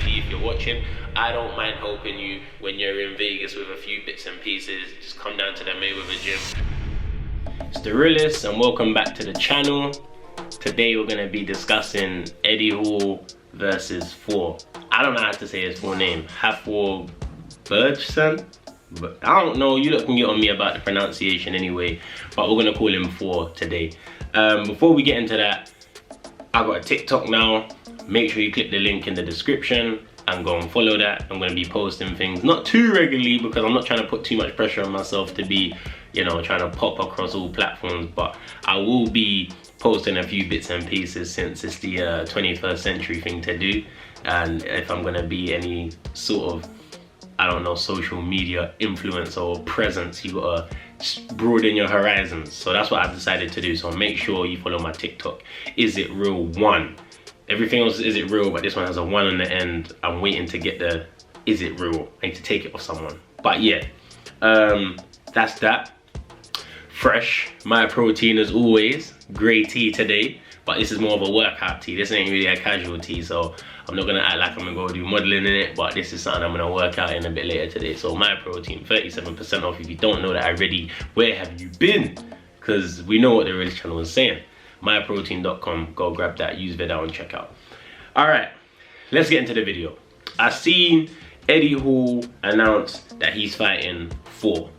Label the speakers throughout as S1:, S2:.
S1: Eddie, if you're watching, I don't mind helping you when you're in Vegas with a few bits and pieces. Just come down to the Mayweather gym. It's the realist, and welcome back to the channel. Today we're going to be discussing Eddie Hall versus Thor. I don't know how to say his full name. Hafthor Bjornsson? But I don't know, you lot can get on me about the pronunciation anyway, but we're gonna call him Thor today. Before we get into that, I got a TikTok now. Make sure you click the link in the description and go and follow that. I'm gonna be posting things, not too regularly because I'm not trying to put too much pressure on myself to be, you know, trying to pop across all platforms, but I will be posting a few bits and pieces since it's the 21st century thing to do. And if I'm gonna be any sort of, I don't know, social media influence or presence, you gotta broaden your horizons. So that's what I've decided to do. So make sure you follow my TikTok. Is it real 1? Everything else is it real, but this one has a 1 on the end. I'm waiting to get the is it real. I need to take it off someone. But yeah, that's that. Fresh, my protein as always. Grey tea today, but this is more of a workout tea. This ain't really a casual tea, so I'm not gonna act like I'm gonna go do modeling in it, but this is something I'm gonna work out in a bit later today. So my protein, 37% off. If you don't know that already, where have you been? Because we know what the Realist channel is saying. myprotein.com, go grab that, use Viddal and check out. All right, let's get into the video. I seen Eddie Hall announce that he's fighting Thor.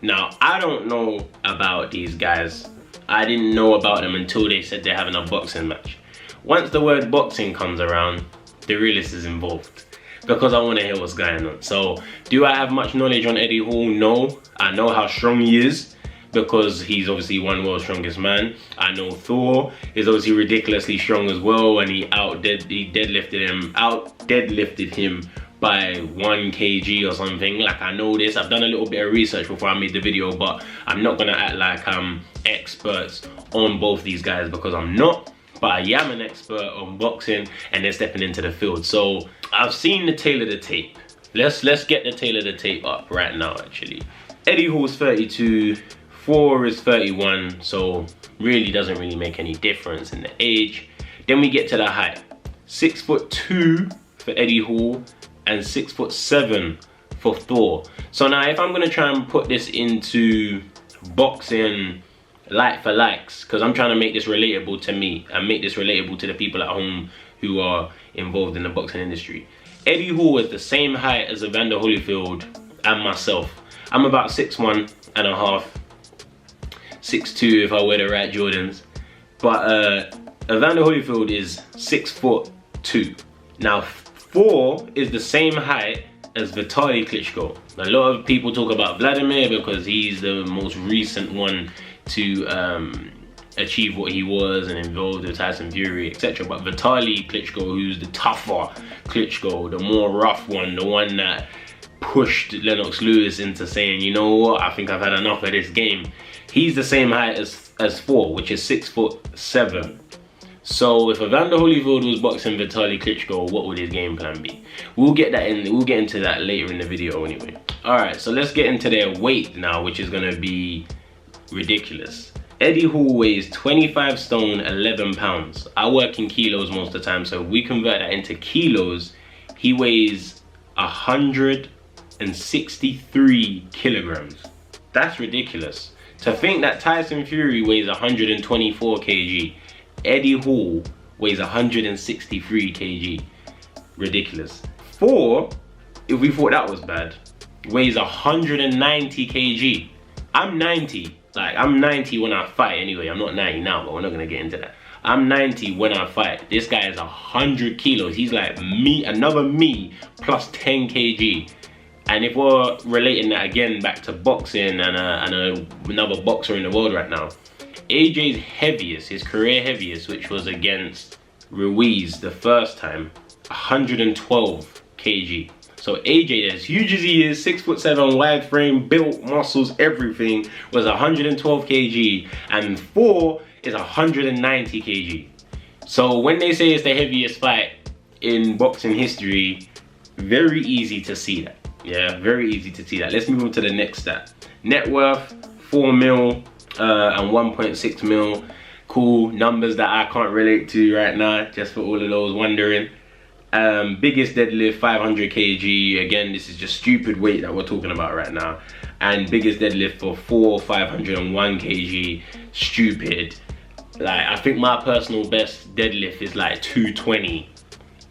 S1: Now, I don't know about these guys. I didn't know about them until they said they're having a boxing match. Once the word boxing comes around, the Realist is involved because I want to hear what's going on. So, do I have much knowledge on Eddie Hall? No. I know how strong he is because he's obviously one world's strongest man. I know Thor is obviously ridiculously strong as well, and he deadlifted him by 1 kg or something. Like, I know this. I've done a little bit of research before I made the video, but I'm not gonna act like I'm experts on both these guys because I'm not. But I am an expert on boxing, and they're stepping into the field. So I've seen the tail of the tape. Let's get the tail of the tape up right now. Actually, Eddie Hall's 32, Thor is 31, so really doesn't really make any difference in the age. Then we get to the height. 6'2" for Eddie Hall and 6'7" for Thor. So now if I'm gonna try and put this into boxing like for likes, because I'm trying to make this relatable to me and make this relatable to the people at home who are involved in the boxing industry. Eddie Hall is the same height as Evander Holyfield and myself. I'm about 6'1" and a half, 6'2" if I wear the right Jordans. But Evander Holyfield is 6'2". Now Thor is the same height as Vitaly Klitschko. A lot of people talk about Vladimir because he's the most recent one to achieve what he was and involved with Tyson Fury, etc. But Vitaly Klitschko, who's the tougher Klitschko, the more rough one, the one that pushed Lennox Lewis into saying, you know what, I think I've had enough of this game. He's the same height as Thor, which is 6'7". So if Evander Holyfield was boxing Vitaly Klitschko, what would his game plan be? We'll get into that later in the video anyway. All right, so let's get into their weight now, which is gonna be ridiculous. Eddie Hall weighs 25 stone, 11 pounds. I work in kilos most of the time, so if we convert that into kilos, he weighs 163 kilograms. That's ridiculous. To think that Tyson Fury weighs 124 kg, Eddie Hall weighs 163 kg. Ridiculous. Thor, if we thought that was bad, weighs 190 kg. I'm 90. Like, I'm 90 when I fight anyway. I'm not 90 now, but we're not gonna get into that. I'm 90 when I fight. This guy is 100 kilos. He's like me, another me, plus 10 kg. And if we're relating that again back to boxing and another boxer in the world right now, AJ's heaviest, his career heaviest, which was against Ruiz the first time, 112 kg. So AJ, as huge as he is, 6'7", wide frame, built, muscles, everything, was 112 kg, and Thor is 190 kg. So when they say it's the heaviest fight in boxing history, very easy to see that. Yeah, very easy to see that. Let's move on to the next stat. Net worth, 4 mil and 1.6 mil. Cool numbers that I can't relate to right now, just for all of those wondering. Biggest deadlift 500 kg. Again, this is just stupid weight that we're talking about right now. And biggest deadlift for 501 kg. Stupid. Like, I think my personal best deadlift is like 220,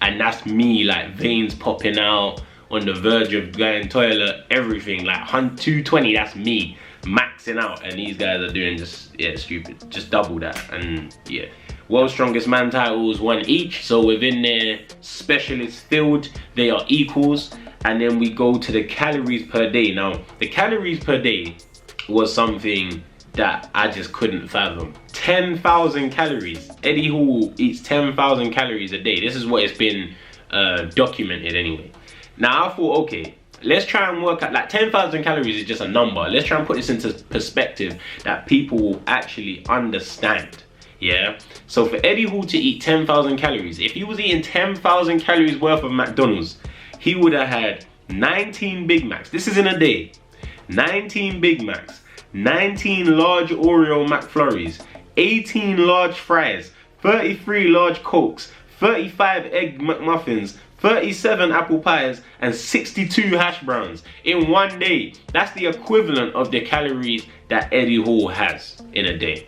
S1: and that's me, like veins popping out, on the verge of going toilet, everything. Like 220, that's me maxing out, and these guys are doing just, yeah, stupid, just double that. And yeah, world strongest man titles, 1 each, so within their specialist field they are equals. And then we go to the calories per day. Now the calories per day was something that I just couldn't fathom. 10,000 calories. Eddie Hall eats 10,000 calories a day. This is what it's been documented anyway. Now I thought, okay, let's try and work out, like 10,000 calories is just a number. Let's try and put this into perspective that people will actually understand. Yeah, so for Eddie Hall to eat 10,000 calories, if he was eating 10,000 calories worth of McDonald's, he would have had 19 Big Macs. This is in a day. 19 Big Macs, 19 large Oreo McFlurries, 18 large fries, 33 large Cokes, 35 egg McMuffins, 37 apple pies, and 62 hash browns in 1 day. That's the equivalent of the calories that Eddie Hall has in a day.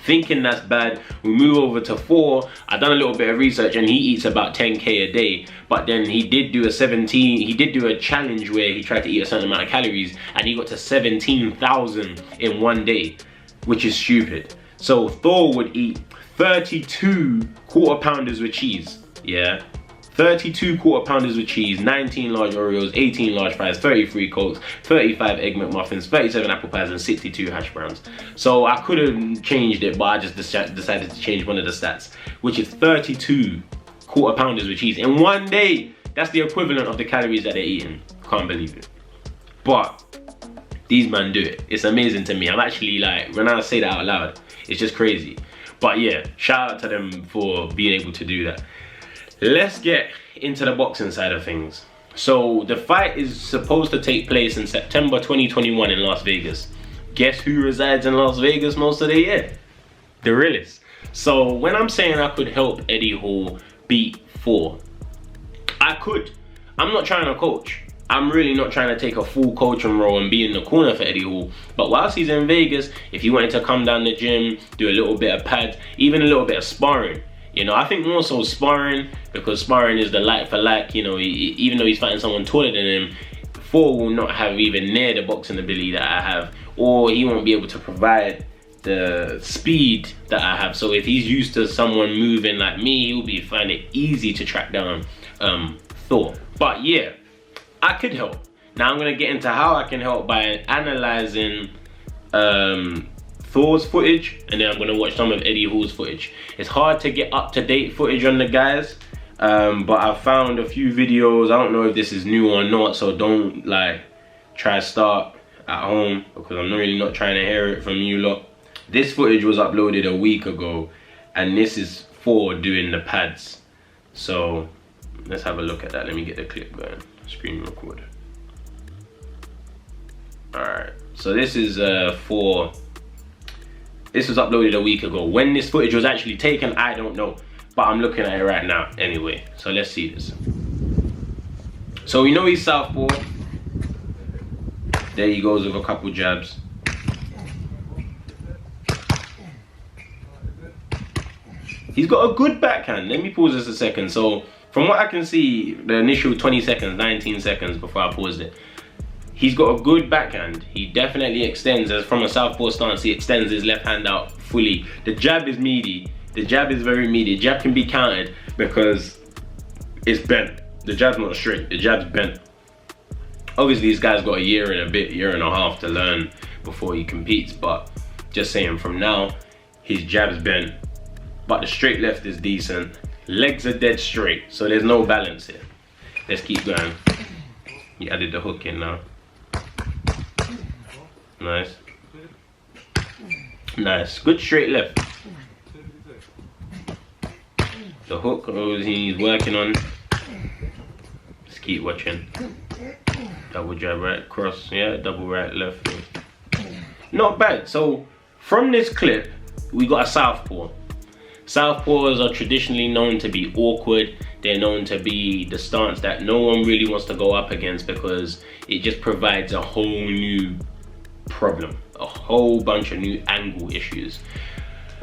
S1: Thinking that's bad, we move over to 4. I done a little bit of research, and he eats about 10k a day. But then he did do a challenge where he tried to eat a certain amount of calories, and he got to 17,000 in 1 day, which is stupid. So Thor would eat 32 quarter pounders with cheese. Yeah, 32 quarter pounders with cheese, 19 large Oreos, 18 large fries, 33 Cokes, 35 egg McMuffins, 37 apple pies, and 62 hash browns. So I could have changed it, but I just decided to change one of the stats, which is 32 quarter pounders with cheese in 1 day. That's the equivalent of the calories that they're eating. Can't believe it. But these men do it. It's amazing to me. I'm actually, like, when I say that out loud, it's just crazy. But yeah, shout out to them for being able to do that. Let's get into the boxing side of things. So the fight is supposed to take place in September 2021 in Las Vegas. Guess who resides in Las Vegas most of the year? The realest. So when I'm saying I could help Eddie Hall beat Thor, I could. I'm not trying to coach. I'm really not trying to take a full coaching role and be in the corner for Eddie Hall. But whilst he's in Vegas, if he wanted to come down the gym, do a little bit of pads, even a little bit of sparring. You know, I think more so sparring, because sparring is the like for like. You know, even though he's fighting someone taller than him, Thor will not have even near the boxing ability that I have, or he won't be able to provide the speed that I have. So if he's used to someone moving like me, he'll find it easy to track down Thor. But yeah, I could help. Now I'm gonna get into how I can help by analyzing Thor's footage, and then I'm gonna watch some of Eddie Hall's footage. It's hard to get up-to-date footage on the guys, but I found a few videos. I don't know if this is new or not, so don't like try to start at home, because I'm really not trying to hear it from you lot. This footage was uploaded a week ago, and this is Thor doing the pads. So let's have a look at that. Let me get the clip going. Screen record. Alright, so this is for, this was uploaded a week ago. When this footage was actually taken, I don't know, but I'm looking at it right now anyway. So let's see this. So we know he's southpaw. There he goes with a couple jabs. He's got a good backhand. Let me pause this a second. So from what I can see, the initial 20 seconds, 19 seconds before I paused it, he's got a good backhand. He definitely extends, as from a southpaw stance, he extends his left hand out fully. The jab is meaty. The jab is very meaty. The jab can be countered because it's bent. The jab's not straight, the jab's bent. Obviously this guy's got a year and a bit, year and a half to learn before he competes, but just saying, from now, his jab's bent, but the straight left is decent. Legs are dead straight, so there's no balance here. Let's keep going. He added the hook in now. Nice. Nice, good straight left. The hook, he's working on. Let's keep watching. Double jab right, cross, yeah, double right, left. Not bad. So from this clip, we got a southpaw. Southpaws are traditionally known to be awkward. They're known to be the stance that no one really wants to go up against because it just provides a whole new problem, a whole bunch of new angle issues.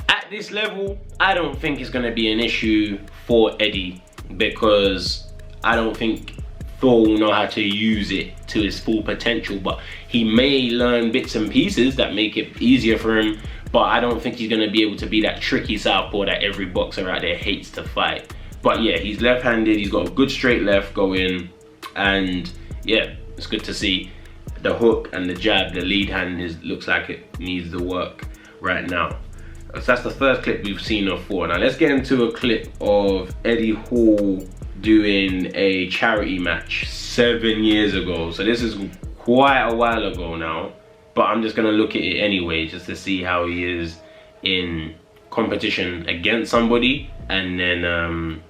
S1: At this level, I don't think it's going to be an issue for Eddie because I don't think Thor will know how to use it to his full potential, but he may learn bits and pieces that make it easier for him. But I don't think he's going to be able to be that tricky southpaw that every boxer out there hates to fight. But yeah, he's left-handed, he's got a good straight left going, and yeah, it's good to see. The hook and the jab, the lead hand looks like it needs the work right now. So that's the first clip we've seen of Thor. Now let's get into a clip of Eddie Hall doing a charity match 7 years ago. So this is quite a while ago now. But I'm just gonna look at it anyway, just to see how he is in competition against somebody, and then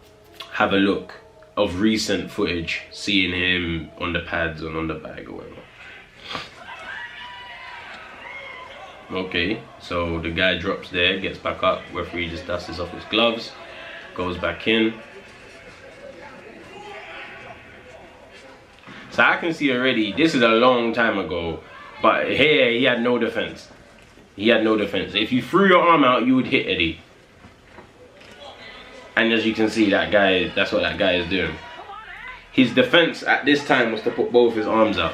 S1: have a look of recent footage, seeing him on the pads and on the bag or whatever. Okay, so the guy drops there, gets back up, referee just dusts off his gloves, goes back in. So I can see already, this is a long time ago, but here he had no defense. He had no defense. If you threw your arm out, you would hit Eddie. And as you can see, that guy, that's what that guy is doing. His defense at this time was to put both his arms up.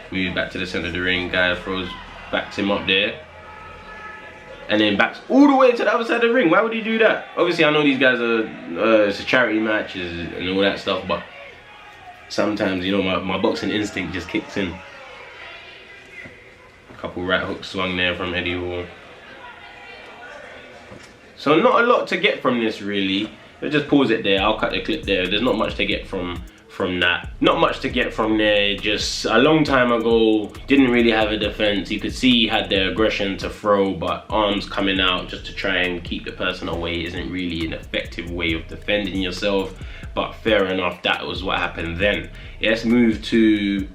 S1: Moves back to the center of the ring, guy backs him up there. And then backs all the way to the other side of the ring. Why would he do that? Obviously, I know these guys are, it's a charity match and all that stuff, but sometimes, you know, my boxing instinct just kicks in. A couple right hooks swung there from Eddie Hall. So not a lot to get from this really. Let's just pause it there. I'll cut the clip there. There's not much to get from that. Not much to get from there. Just a long time ago, didn't really have a defense. You could see he had the aggression to throw, but arms coming out just to try and keep the person away isn't really an effective way of defending yourself. But fair enough, that was what happened then. Let's move to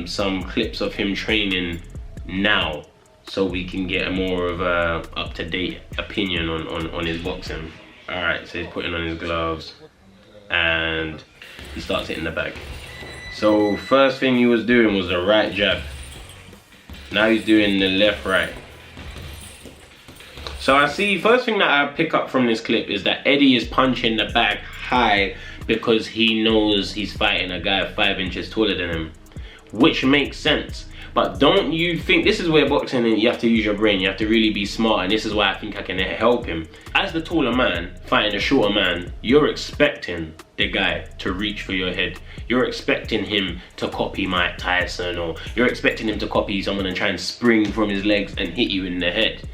S1: some clips of him training now, so we can get a more of a up-to-date opinion on his boxing. Alright, so he's putting on his gloves and he starts hitting the bag. So first thing he was doing was the right jab. Now he's doing the left right. So I see, first thing that I pick up from this clip is that Eddie is punching the bag high because he knows he's fighting a guy 5 inches taller than him, which makes sense. But don't you think, this is where boxing, you have to use your brain, you have to really be smart, and this is why I think I can help him. As the taller man fighting a shorter man, you're expecting the guy to reach for your head. You're expecting him to copy Mike Tyson, or you're expecting him to copy someone and try and spring from his legs and hit you in the head.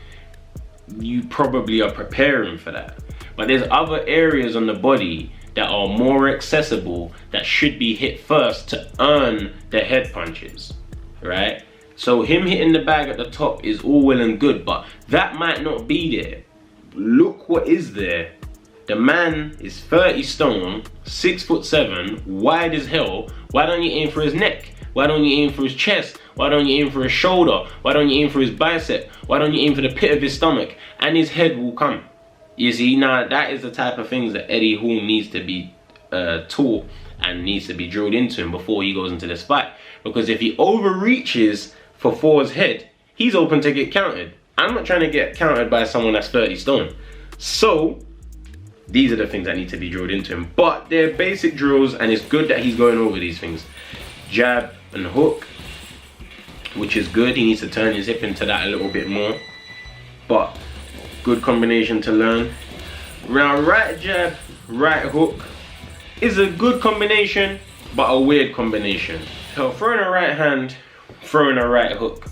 S1: You probably are preparing for that. But there's other areas on the body that are more accessible that should be hit first to earn the head punches. Right? So him hitting the bag at the top is all well and good, but that might not be there. Look what is there. The man is 30 stone, 6'7", wide as hell. Why don't you aim for his neck? Why don't you aim for his chest? Why don't you aim for his shoulder? Why don't you aim for his bicep? Why don't you aim for the pit of his stomach? And his head will come. You see, now that is the type of things that Eddie Hall needs to be taught and needs to be drilled into him before he goes into this fight. Because if he overreaches for Thor's head, he's open to get countered. I'm not trying to get countered by someone that's 30 stone. So these are the things that need to be drilled into him. But they're basic drills, and it's good that he's going over these things. Jab and hook, which is good. He needs to turn his hip into that a little bit more. But good combination to learn. Now right jab, right hook is a good combination, but a weird combination. So throwing a right hand, throwing a right hook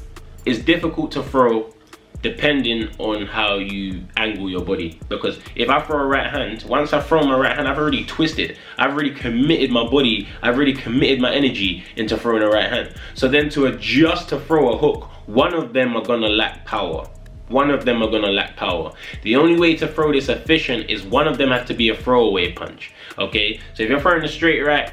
S1: is difficult to throw depending on how you angle your body. Because if I throw a right hand, once I throw my right hand, I've already twisted. I've already committed my body, I've already committed my energy into throwing a right hand. So then to adjust to throw a hook, one of them are gonna lack power. One of them are gonna lack power. The only way to throw this efficient is one of them has to be a throwaway punch. Okay, so if you're throwing a straight right,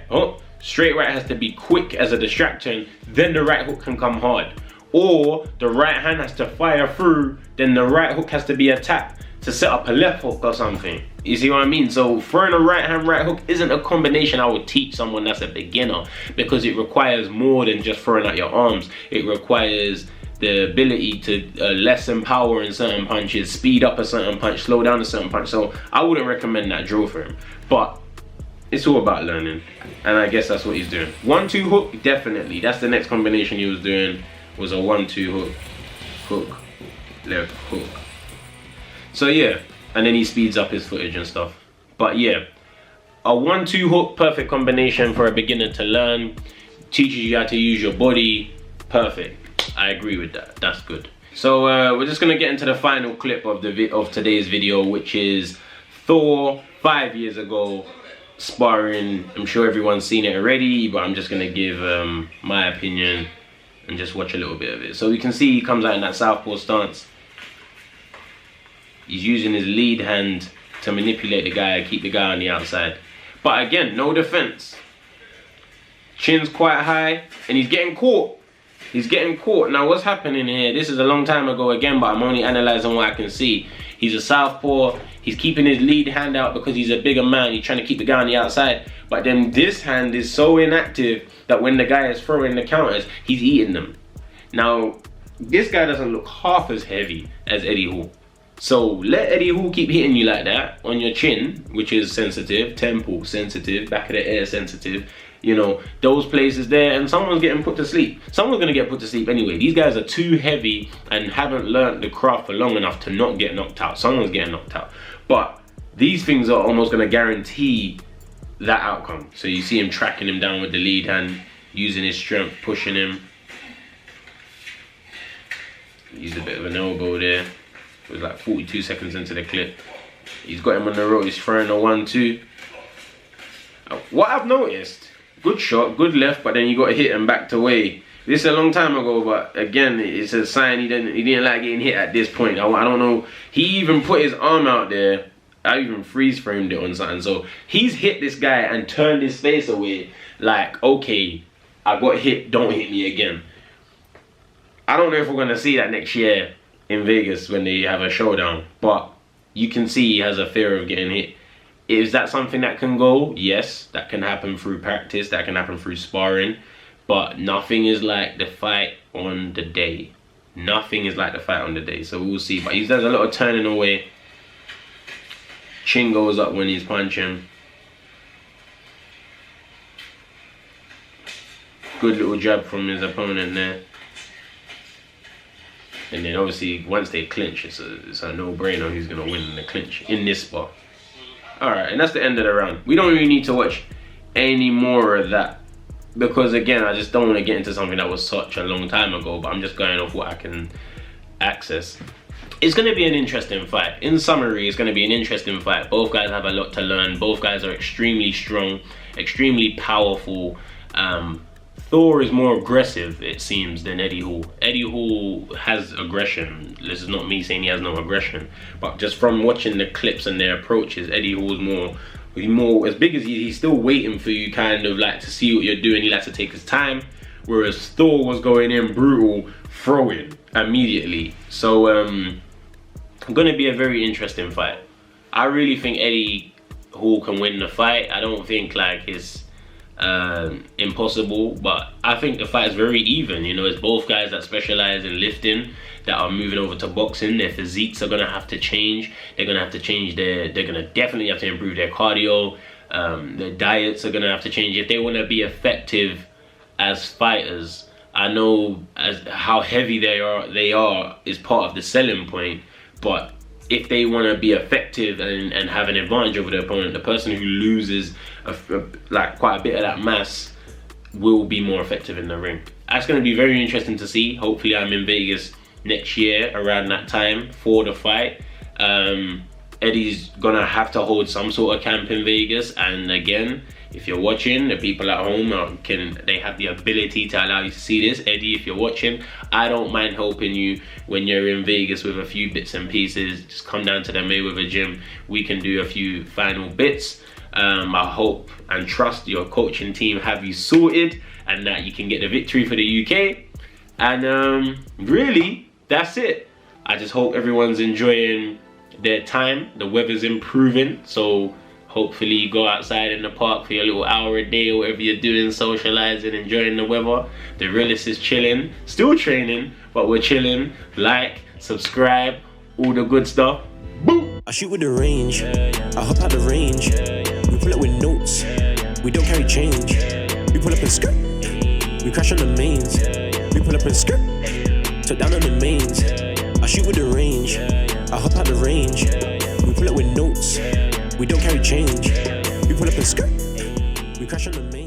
S1: straight right has to be quick as a distraction, then the right hook can come hard. or the right hand has to fire through, then the right hook has to be attacked to set up a left hook or something. You see what I mean? So throwing a right hand right hook isn't a combination I would teach someone that's a beginner, because it requires more than just throwing out your arms. It requires the ability to lessen power in certain punches, speed up a certain punch, slow down a certain punch. So I wouldn't recommend that drill for him, but it's all about learning, and I guess that's what he's doing. 1-2 hook, definitely. That's the next combination he was doing, was a 1-2 hook, hook, left hook. So yeah, and then he speeds up his footage and stuff. But yeah, a 1-2 hook, perfect combination for a beginner to learn. Teaches you how to use your body, perfect. I agree with that, that's good. So we're just gonna get into the final clip of today's video, which is Thor 5 years ago sparring. I'm sure everyone's seen it already, but I'm just gonna give my opinion and just watch a little bit of it. So you can see he comes out in that southpaw stance. He's using his lead hand to manipulate the guy, keep the guy on the outside. But again, no defense. Chin's quite high, and he's getting caught. He's getting caught. Now what's happening here, this is a long time ago again, but I'm only analyzing what I can see. He's a southpaw, he's keeping his lead hand out because he's a bigger man, he's trying to keep the guy on the outside. But then this hand is so inactive that when the guy is throwing the counters, he's eating them. Now, this guy doesn't look half as heavy as Eddie Hall. So let Eddie Hall keep hitting you like that on your chin, which is sensitive, temple sensitive, back of the ear sensitive, you know, those places there, and someone's getting put to sleep. Someone's gonna get put to sleep anyway. These guys are too heavy and haven't learned the craft for long enough to not get knocked out. Someone's getting knocked out. But these things are almost gonna guarantee that outcome. So you see him tracking him down with the lead hand, using his strength, pushing him. Used a bit of an elbow there. It was like 42 seconds into the clip. He's got him on the rope, he's throwing a 1-2. What I've noticed, good shot, good left, but then you got to hit and backed away. This is a long time ago, but again, it's a sign he didn't like getting hit at this point. I don't know. He even put his arm out there. I even freeze framed it on something. So he's hit this guy and turned his face away like, okay, I got hit, don't hit me again. I don't know if we're going to see that next year in Vegas when they have a showdown, but you can see he has a fear of getting hit. Is that something that can go? Yes, that can happen through practice, that can happen through sparring, but nothing is like the fight on the day. Nothing is like the fight on the day, so we'll see. But he does a lot of turning away. Chin goes up when he's punching. Good little jab from his opponent there. And then obviously once they clinch, it's a no-brainer who's gonna win in the clinch in this spot. Alright, and that's the end of the round. We don't really need to watch any more of that, because again, I just don't want to get into something that was such a long time ago, but I'm just going off what I can access. It's going to be an interesting fight. In summary, it's going to be an interesting fight. Both guys have a lot to learn. Both guys are extremely strong, extremely powerful. Thor is more aggressive, it seems, than Eddie Hall. Eddie Hall has aggression. This is not me saying he has no aggression, but just from watching the clips and their approaches, Eddie Hall's more as big as he's still waiting for you, kind of like to see what you're doing. He likes to take his time, whereas Thor was going in brutal, throwing immediately. So gonna be a very interesting fight. I really think Eddie Hall can win the fight. I don't think like it's impossible, but I think the fight is very even. You know, it's both guys that specialize in lifting that are moving over to boxing. Their physiques are gonna have to change. They're gonna have to change they're gonna definitely have to improve their cardio. Their diets are gonna have to change if they want to be effective as fighters. I know as how heavy they are is part of the selling point, but if they want to be effective and have an advantage over the opponent, the person who loses like quite a bit of that mass will be more effective in the ring. That's going to be very interesting to see. Hopefully I'm in Vegas next year around that time for the fight. Eddie's gonna have to hold some sort of camp in Vegas, and again, if you're watching, the people at home they have the ability to allow you to see this. Eddie, if you're watching, I don't mind helping you when you're in Vegas with a few bits and pieces. Just come down to the Mayweather gym. We can do a few final bits. I hope and trust your coaching team have you sorted and that you can get the victory for the UK. And really, that's it. I just hope everyone's enjoying their time. The weather's improving, so hopefully you go outside in the park for your little hour a day or whatever you're doing, socializing, enjoying the weather. The realist is chilling, still training, but we're chilling. Like, subscribe, all the good stuff. Boom!
S2: I shoot with the range, I hop out the range. We pull up with notes, we don't carry change. We pull up in skirt, we crash on the mains. We pull up in skirt, took down on the mains. I shoot with the range, I hop out the range. We pull up with notes, we don't carry change. We pull up in skirt, we crash on the mains.